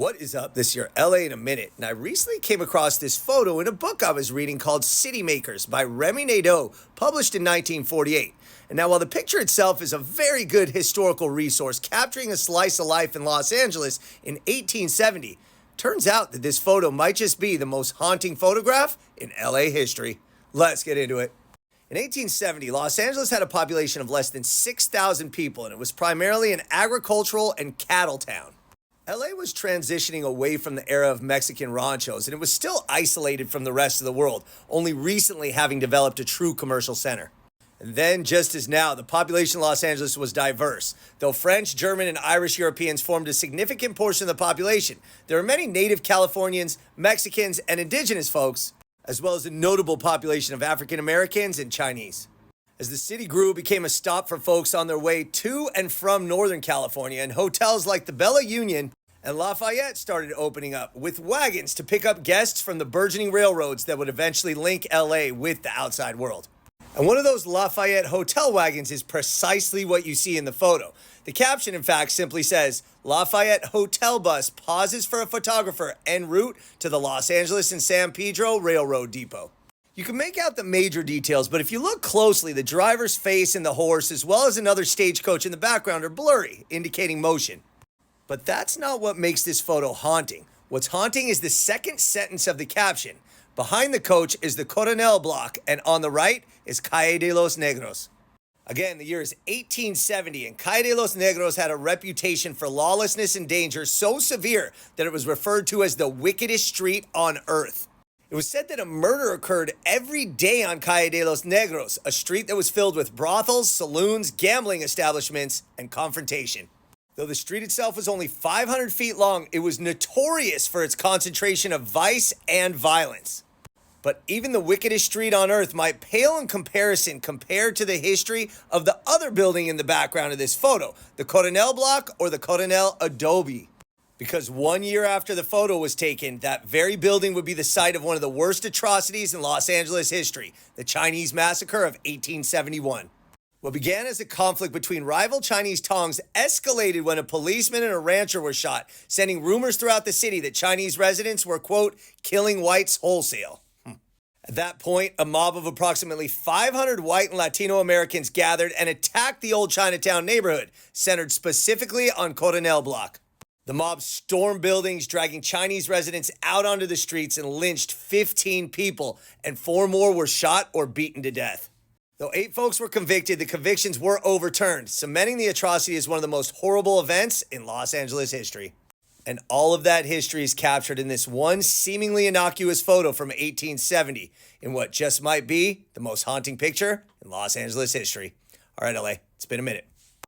What is up? This is your LA in a minute, and I recently came across this photo in a book I was reading called City Makers by Remy Nadeau, published in 1948. And now, while the picture itself is a very good historical resource capturing a slice of life in Los Angeles in 1870, turns out that this photo might just be the most haunting photograph in LA history. Let's get into it. In 1870, Los Angeles had a population of less than 6,000 people, and it was primarily an agricultural and cattle town. LA was transitioning away from the era of Mexican ranchos, and it was still isolated from the rest of the world, only recently having developed a true commercial center. And then, just as now, the population of Los Angeles was diverse. Though French, German, and Irish Europeans formed a significant portion of the population, there were many native Californians, Mexicans, and indigenous folks, as well as a notable population of African Americans and Chinese. As the city grew, it became a stop for folks on their way to and from Northern California, and hotels like the Bella Union and Lafayette started opening up with wagons to pick up guests from the burgeoning railroads that would eventually link LA with the outside world. And one of those Lafayette hotel wagons is precisely what you see in the photo. The caption, in fact, simply says, "Lafayette Hotel Bus pauses for a photographer en route to the Los Angeles and San Pedro Railroad Depot." You can make out the major details, but if you look closely, the driver's face and the horse, as well as another stagecoach in the background, are blurry, indicating motion. But that's not what makes this photo haunting. What's haunting is the second sentence of the caption. Behind the coach is the Coronel block, and on the right is Calle de los Negros. Again, the year is 1870, and Calle de los Negros had a reputation for lawlessness and danger so severe that it was referred to as the wickedest street on earth. It was said that a murder occurred every day on Calle de los Negros, a street that was filled with brothels, saloons, gambling establishments, and confrontation. Though the street itself was only 500 feet long, it was notorious for its concentration of vice and violence. But even the wickedest street on earth might pale in comparison compared to the history of the other building in the background of this photo, the Coronel Block or the Coronel Adobe. Because 1 year after the photo was taken, that very building would be the site of one of the worst atrocities in Los Angeles history, the Chinese Massacre of 1871. What began as a conflict between rival Chinese tongs escalated when a policeman and a rancher were shot, sending rumors throughout the city that Chinese residents were, quote, killing whites wholesale. At that point, a mob of approximately 500 white and Latino Americans gathered and attacked the old Chinatown neighborhood, centered specifically on Coronel Block. The mob stormed buildings, dragging Chinese residents out onto the streets and lynched 15 people, and 4 more were shot or beaten to death. Though 8 folks were convicted, the convictions were overturned, cementing the atrocity as one of the most horrible events in Los Angeles history. And all of that history is captured in this one seemingly innocuous photo from 1870, in what just might be the most haunting picture in Los Angeles history. All right, LA, it's been a minute.